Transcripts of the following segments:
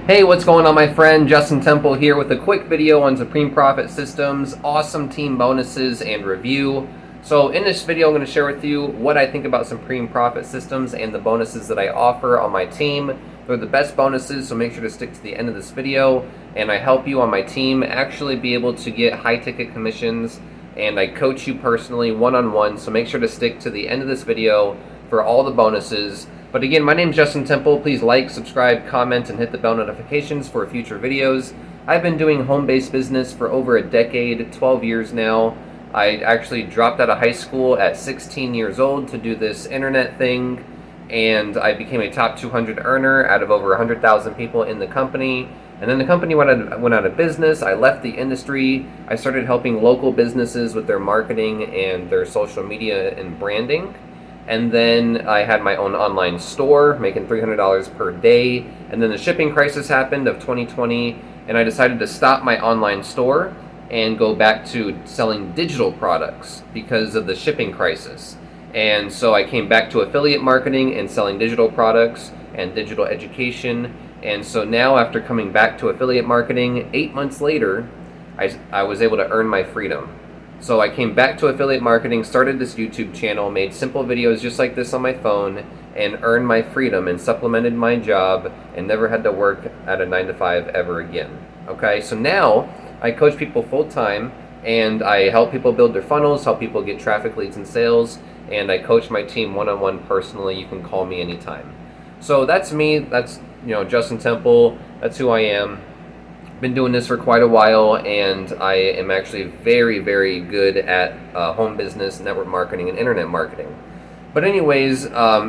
Hey, what's going on, my friend? Justin Temple here with a quick video on Supreme Profit Systems, awesome team bonuses and review. So in this video, I'm going to share with you what I think about Supreme Profit Systems and the bonuses that I offer on my team. They're the best bonuses, so make sure to stick to the end of this video. And I help you on my team actually be able to get high-ticket commissions, and I coach you personally one-on-one, so make sure to stick to the end of this video for all the bonuses. But again, my name is Justin Temple. Please like, subscribe, comment, and hit the bell notifications for future videos. I've been doing home-based business for over a decade, 12 years now. I actually dropped out of high school at 16 years old to do this internet thing, and I became a top 200 earner out of over 100,000 people in the company. And then the company went out of business. I left the industry. I started helping local businesses with their marketing and their social media and branding. And then I had my own online store, making $300 per day. And then the shipping crisis happened of 2020, and I decided to stop my online store and go back to selling digital products because of the shipping crisis. And so I came back to affiliate marketing and selling digital products and digital education. And so now, after coming back to affiliate marketing, 8 months later, I was able to earn my freedom. So I came back to affiliate marketing, started this YouTube channel, made simple videos just like this on my phone, and earned my freedom and supplemented my job and never had to work at a 9-to-5 ever again. Okay, so now I coach people full-time, and I help people build their funnels, help people get traffic, leads, and sales, and I coach my team one-on-one personally. You can call me anytime. So that's me. That's, Justin Temple. That's who I am. Been doing this for quite a while, and I am actually very, very good at home business, network marketing, and internet marketing. But anyways,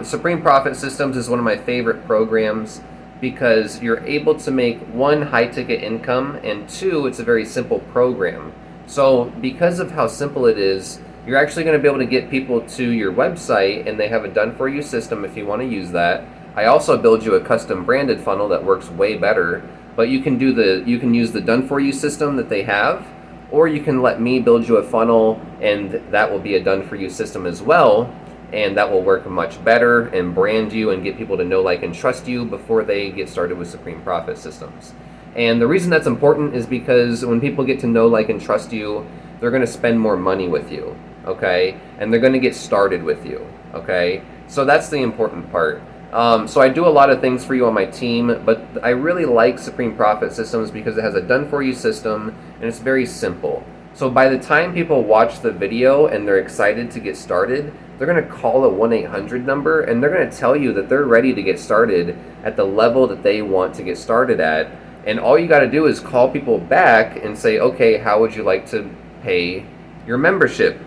Supreme Profit Systems is one of my favorite programs because you're able to make, one, high-ticket income, and two, it's a very simple program. So because of how simple it is, you're actually going to be able to get people to your website, and they have a done-for-you system if you want to use that. I also build you a custom branded funnel that works way better. But you can use the done-for-you system that they have, or you can let me build you a funnel, and that will be a done-for-you system as well, and that will work much better and brand you and get people to know, like, and trust you before they get started with Supreme Profit Systems. And the reason that's important is because when people get to know, like, and trust you, they're going to spend more money with you, okay? And they're going to get started with you, okay? So that's the important part. So I do a lot of things for you on my team, but I really like Supreme Profit Systems because it has a done-for-you system, and it's very simple. So by the time people watch the video and they're excited to get started, they're going to call a 1-800 number, and they're going to tell you that they're ready to get started at the level that they want to get started at. And all you got to do is call people back and say, okay, how would you like to pay your membership,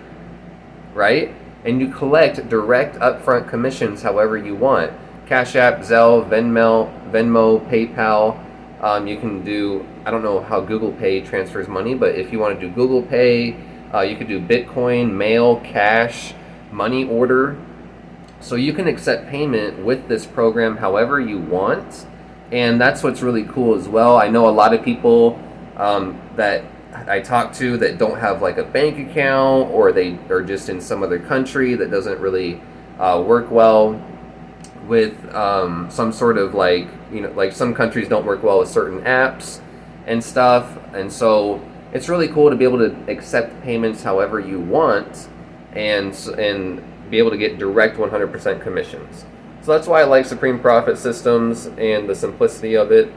right? And you collect direct upfront commissions however you want. Cash App, Zelle, Venmo, PayPal. You can do, I don't know how Google Pay transfers money, but if you want to do Google Pay, you could do Bitcoin, mail, cash, money order. So you can accept payment with this program however you want, and that's what's really cool as well. I know a lot of people that I talk to that don't have like a bank account, or they are just in some other country that doesn't really work well with some sort of like some countries don't work well with certain apps and stuff, and so it's really cool to be able to accept payments however you want and be able to get direct 100% commissions. So that's why I like Supreme Profit Systems and the simplicity of it.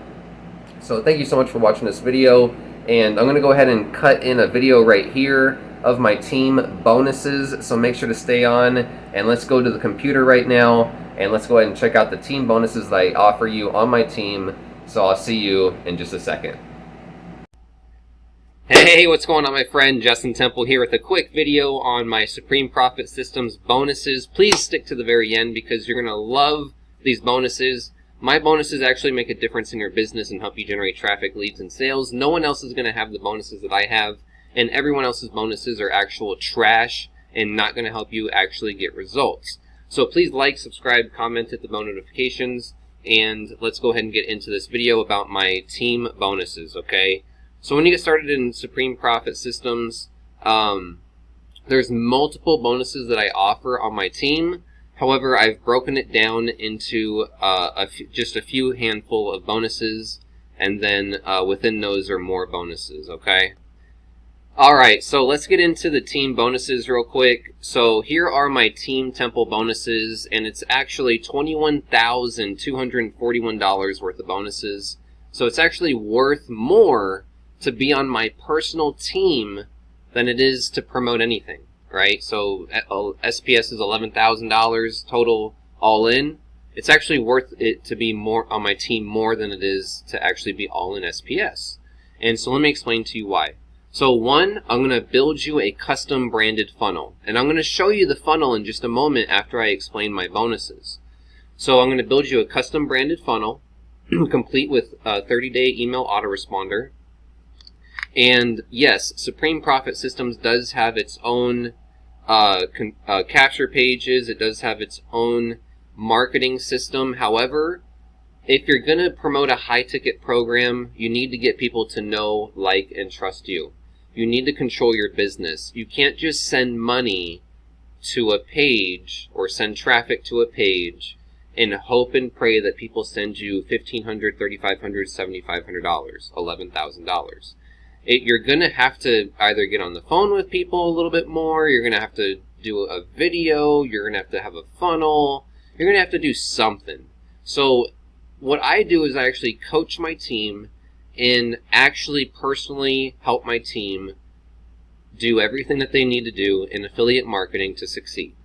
So thank you so much for watching this video, and I'm going to go ahead and cut in a video right here of my team bonuses, so make sure to stay on, and let's go to the computer right now, and let's go ahead and check out the team bonuses that I offer you on my team. So I'll see you in just a second. Hey, what's going on, my friend? Justin Temple here with a quick video on my Supreme Profit Systems bonuses. Please stick to the very end because you're going to love these bonuses. My bonuses actually make a difference in your business and help you generate traffic, leads, and sales. No one else is going to have the bonuses that I have, and everyone else's bonuses are actual trash and not going to help you actually get results. So please like, subscribe, comment, hit the bell notifications, and let's go ahead and get into this video about my team bonuses, okay? So when you get started in Supreme Profit Systems, there's multiple bonuses that I offer on my team. However, I've broken it down into just a few handful of bonuses, and then within those are more bonuses, okay? Alright, so let's get into the team bonuses real quick. So here are my Team Temple bonuses, and it's actually $21,241 worth of bonuses. So it's actually worth more to be on my personal team than it is to promote anything, right? So SPS is $11,000 total all in. It's actually worth it to be more on my team more than it is to actually be all in SPS. And so let me explain to you why. So one, I'm going to build you a custom branded funnel. And I'm going to show you the funnel in just a moment after I explain my bonuses. So I'm going to build you a custom branded funnel, complete with a 30-day email autoresponder. And yes, Supreme Profit Systems does have its own capture pages. It does have its own marketing system. However, if you're going to promote a high-ticket program, you need to get people to know, like, and trust you. You need to control your business. You can't just send money to a page or send traffic to a page and hope and pray that people send you $1,500, $3,500, $7,500, $11,000. You're going to have to either get on the phone with people a little bit more, you're going to have to do a video, you're going to have a funnel, you're going to have to do something. So what I do is I actually coach my team and actually personally help my team do everything that they need to do in affiliate marketing to succeed.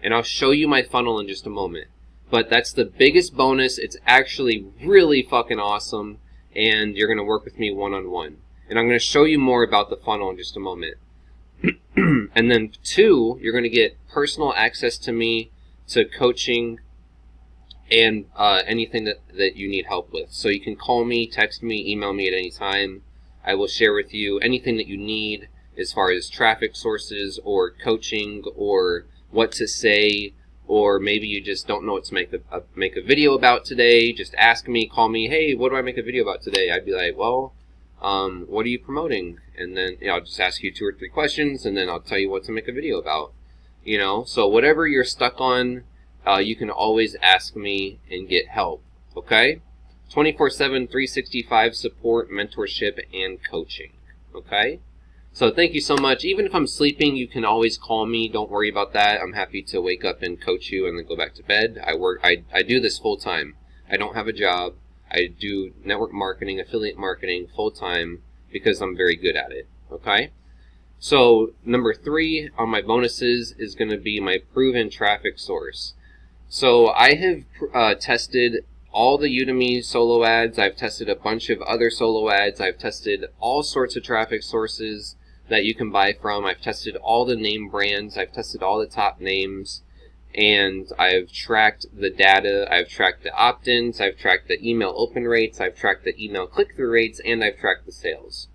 And I'll show you my funnel in just a moment. But that's the biggest bonus. It's actually really fucking awesome, and you're going to work with me one-on-one. And I'm going to show you more about the funnel in just a moment. And then two, you're going to get personal access to me, to coaching, and anything that you need help with. So you can call me, text me, email me at any time. I will share with you anything that you need as far as traffic sources or coaching or what to say, or maybe you just don't know what to make a video about today. Just ask me, call me, hey, what do I make a video about today? I'd be like, well, what are you promoting? And then I'll just ask you 2 or 3 questions, and then I'll tell you what to make a video about. So whatever you're stuck on, you can always ask me and get help, okay? 24/7, 365 support, mentorship, and coaching, okay? So thank you so much. Even if I'm sleeping, you can always call me. Don't worry about that. I'm happy to wake up and coach you and then go back to bed. I do this full time. I don't have a job. I do network marketing, affiliate marketing full time because I'm very good at it, okay? So number 3 on my bonuses is going to be my proven traffic source. So I have tested all the Udemy solo ads. I've tested a bunch of other solo ads. I've tested all sorts of traffic sources that you can buy from. I've tested all the name brands. I've tested all the top names. And I've tracked the data. I've tracked the opt-ins. I've tracked the email open rates. I've tracked the email click-through rates. And I've tracked the sales.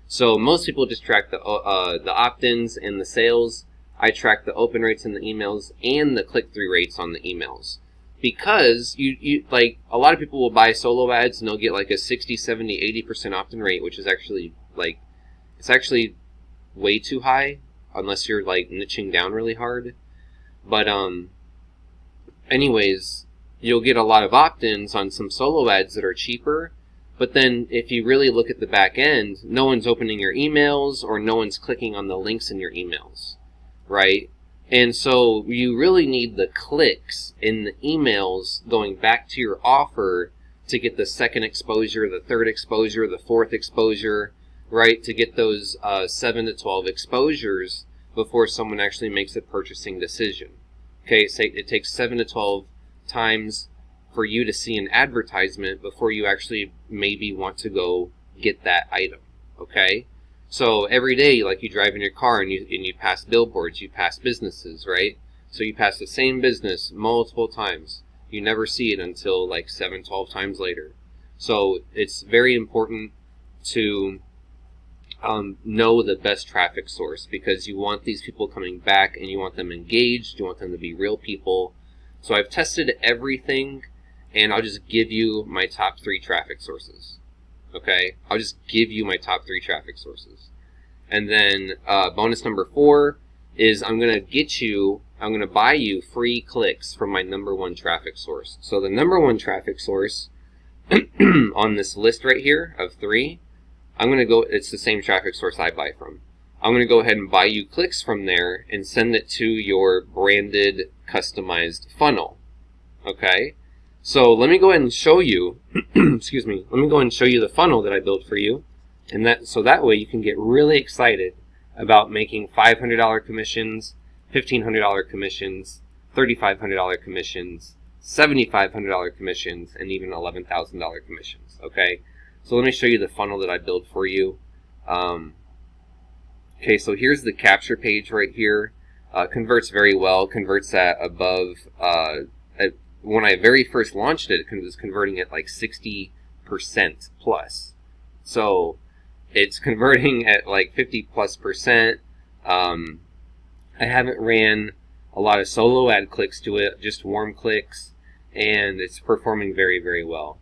So most people just track the opt-ins and the sales. I track the open rates in the emails and the click-through rates on the emails. Because you like a lot of people will buy solo ads and they'll get like a 60, 70, 80% opt-in rate, which is actually like, it's actually way too high unless you're like niching down really hard. But anyways, you'll get a lot of opt-ins on some solo ads that are cheaper. But then if you really look at the back end, no one's opening your emails or no one's clicking on the links in your emails. Right? And so you really need the clicks in the emails going back to your offer to get the second exposure, the third exposure, the fourth exposure, right? To get those 7 to 12 exposures before someone actually makes a purchasing decision. Okay, so it takes 7 to 12 times for you to see an advertisement before you actually maybe want to go get that item. Okay? So every day, like you drive in your car and you pass billboards, you pass businesses, right? So you pass the same business multiple times. You never see it until like 7, 12 times later. So it's very important to know the best traffic source because you want these people coming back and you want them engaged. You want them to be real people. So I've tested everything, and I'll just give you my top 3 traffic sources. Okay, I'll just give you my top 3 traffic sources. And then bonus number 4 is I'm going to buy you free clicks from my number 1 traffic source. So the number 1 traffic source on this list right here of 3, I'm going to go, it's the same traffic source I buy from. I'm going to go ahead and buy you clicks from there and send it to your branded, customized funnel. Okay? So let me go ahead and show you, excuse me, let me go ahead and show you the funnel that I built for you. And so that way you can get really excited about making $500 commissions, $1,500 commissions, $3,500 commissions, $7,500 commissions, and even $11,000 commissions. Okay? So let me show you the funnel that I built for you. Okay, so here's the capture page right here. Converts very well, converts at above, when I very first launched it, it was converting at like 60% plus. So it's converting at like 50 plus percent. I haven't ran a lot of solo ad clicks to it, just warm clicks, and it's performing very, very well.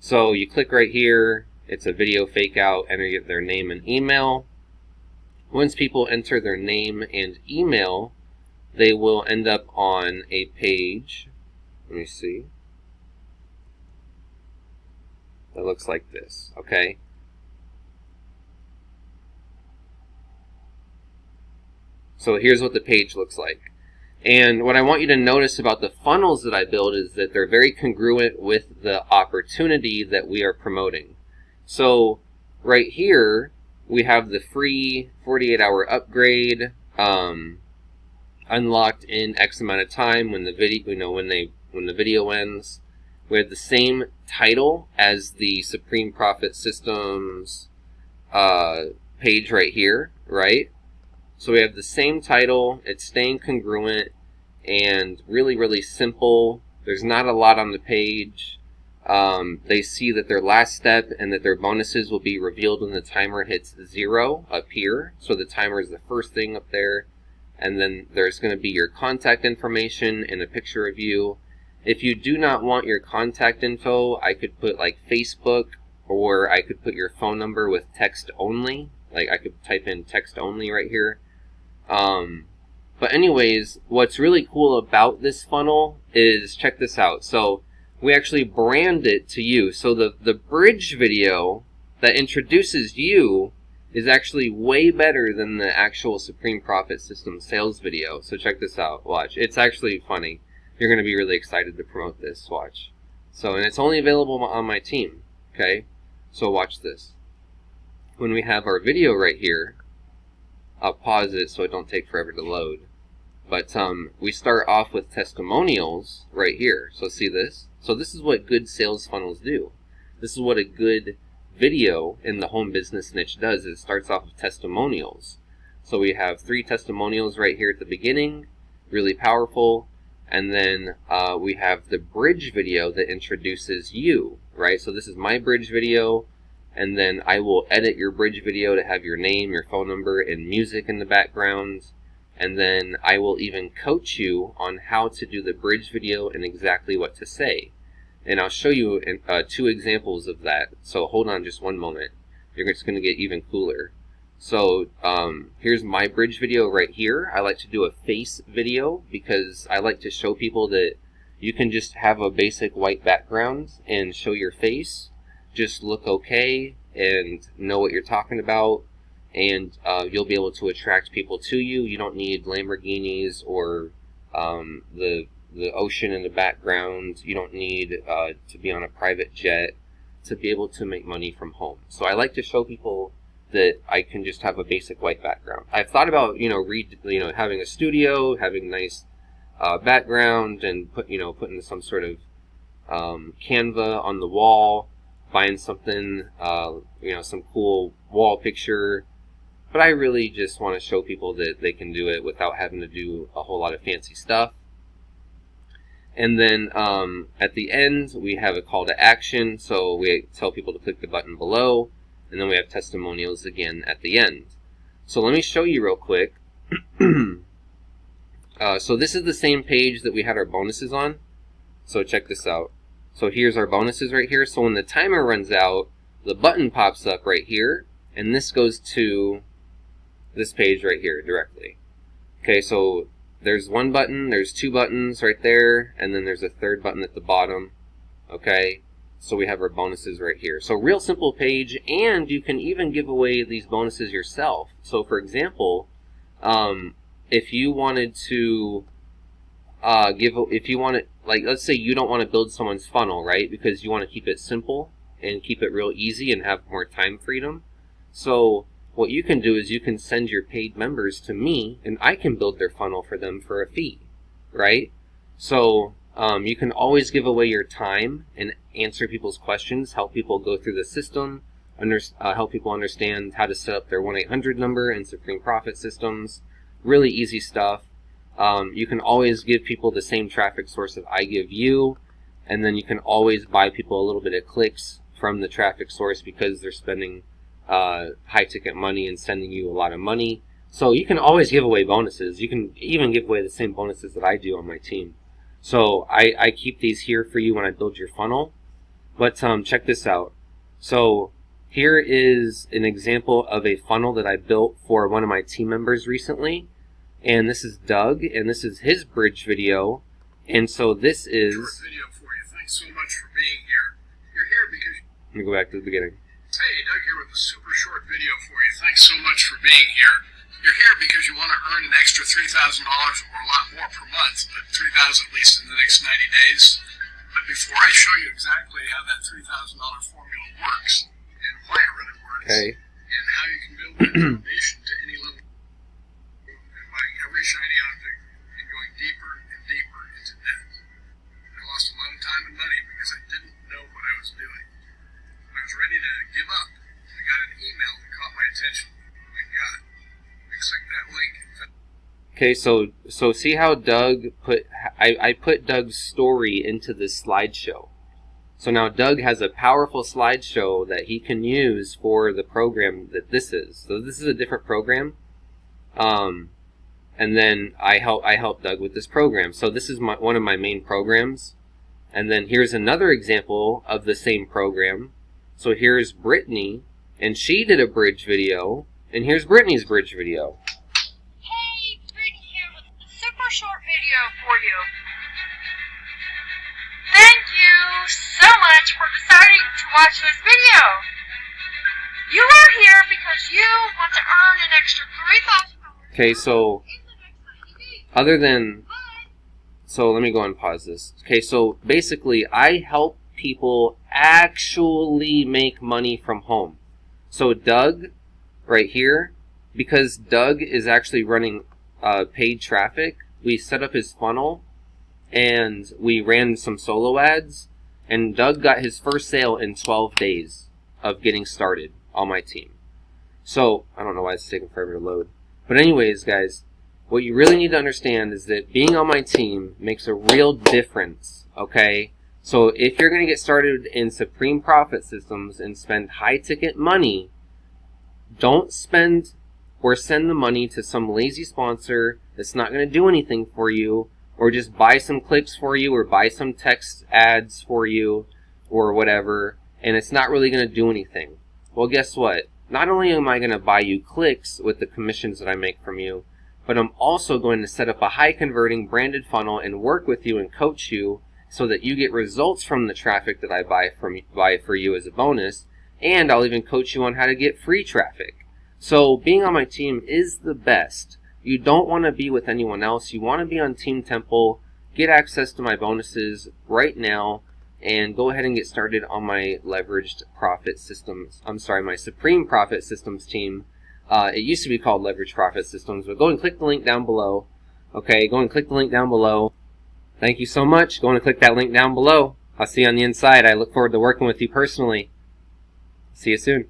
So you click right here, it's a video fake out, enter their name and email. Once people enter their name and email, they will end up on a page, let me see, that looks like this, okay? So here's what the page looks like. And what I want you to notice about the funnels that I build is that they're very congruent with the opportunity that we are promoting. So right here, we have the free 48-hour upgrade, unlocked in X amount of time when the video, when the video ends. We have the same title as the Supreme Profit Systems page right here, right? So we have the same title, it's staying congruent, and really, really simple. There's not a lot on the page. They see that their last step and that their bonuses will be revealed when the timer hits 0 up here. So the timer is the first thing up there. And then there's going to be your contact information and a picture of you. If you do not want your contact info, I could put like Facebook, or I could put your phone number with text only. Like I could type in text only right here. But anyways, what's really cool about this funnel is, check this out. So we actually brand it to you. So the bridge video that introduces you is actually way better than the actual Supreme Profit System sales video. So check this out. Watch. It's actually funny. You're going to be really excited to promote this. Watch. So, and it's only available on my team. Okay? So watch this. When we have our video right here, I'll pause it so it don't take forever to load. But we start off with testimonials right here. So see this? So this is what good sales funnels do. This is what a good video in the home business niche does. It starts off with testimonials. So we have 3 testimonials right here at the beginning, really powerful. And then we have the bridge video that introduces you, right? So this is my bridge video. And then I will edit your bridge video to have your name, your phone number, and music in the background. And then I will even coach you on how to do the bridge video and exactly what to say. And I'll show you 2 examples of that. So hold on just one moment. It's going to get even cooler. So here's my bridge video right here. I like to do a face video because I like to show people that you can just have a basic white background and show your face. Just look okay and know what you're talking about, and you'll be able to attract people to you. You don't need Lamborghinis or the ocean in the background. You don't need to be on a private jet to be able to make money from home. So I like to show people that I can just have a basic white background. I've thought about having a studio, having nice background, and putting some sort of Canva on the wall. Find something, some cool wall picture. But I really just want to show people that they can do it without having to do a whole lot of fancy stuff. And then at the end, we have a call to action. So we tell people to click the button below. And then we have testimonials again at the end. So let me show you real quick. So this is the same page that we had our bonuses on. So check this out. So here's our bonuses right here. So when the timer runs out, the button pops up right here, and this goes to this page right here directly. Okay, so there's one button, there's 2 buttons right there, and then there's a 3rd button at the bottom. Okay, So we have our bonuses right here. So real simple page, and you can even give away these bonuses yourself. So for example, if you wanted to like, let's say you don't want to build someone's funnel, right? Because you want to keep it simple and keep it real easy and have more time freedom. So what you can do is you can send your paid members to me, and I can build their funnel for them for a fee, right? So you can always give away your time and answer people's questions, help people go through the system, help people understand how to set up their 1-800 number in Supreme Profit Systems. Really easy stuff. You can always give people the same traffic source that I give you, and then you can always buy people a little bit of clicks from the traffic source because they're spending high ticket money and sending you a lot of money. So you can always give away bonuses. You can even give away the same bonuses that I do on my team. So I keep these here for you when I build your funnel. But check this out. So here is an example of a funnel that I built for one of my team members recently. And this is Doug, and this is his bridge video. And so this is... Short video for you. Thanks so much for being here. You're here because... Let me go back to the beginning. Hey, Doug here with a super short video for you. Thanks so much for being here. You're here because you want to earn an extra $3,000 or a lot more per month, but $3,000 at least in the next 90 days. But before I show you exactly how that $3,000 formula works, and why it really works, and how you can build that foundation to any level, and buying every shiny object and going deeper and deeper into debt. I lost a lot of time and money because I didn't know what I was doing. When I was ready to give up, I got an email that caught my attention. My God. I clicked that link and found... Okay, so see how Doug I put Doug's story into this slideshow. So now Doug has a powerful slideshow that he can use for the program that this is. So this is a different program. And then I help Doug with this program. So this is one of my main programs. And then here's another example of the same program. So here's Brittany, and she did a bridge video, and here's Brittany's bridge video. Hey, Brittany here with a super short video for you. Thank you so much for deciding to watch this video. You are here because you want to earn an extra $3,000. Okay, so other than... So let me go and pause this. Okay, so basically I help people actually make money from home. So Doug, right here, because Doug is actually running paid traffic, we set up his funnel and we ran some solo ads, and Doug got his first sale in 12 days of getting started on my team. So, I don't know why it's taking forever to load. But anyways, guys, what you really need to understand is that being on my team makes a real difference, okay? So if you're going to get started in Supreme Profit Systems and spend high-ticket money, don't spend or send the money to some lazy sponsor that's not going to do anything for you, or just buy some clicks for you, or buy some text ads for you, or whatever, and it's not really going to do anything. Well, guess what? Not only am I going to buy you clicks with the commissions that I make from you, but I'm also going to set up a high-converting branded funnel and work with you and coach you so that you get results from the traffic that I buy for you as a bonus, and I'll even coach you on how to get free traffic. So being on my team is the best. You don't want to be with anyone else. You want to be on Team Temple. Get access to my bonuses right now, and go ahead and get started on my leveraged profit systems. I'm sorry, my Supreme Profit Systems team. It used to be called Leveraged Profit Systems, but go and click the link down below. Okay, go and click the link down below. Thank you so much. Go and click that link down below. I'll see you on the inside. I look forward to working with you personally. See you soon.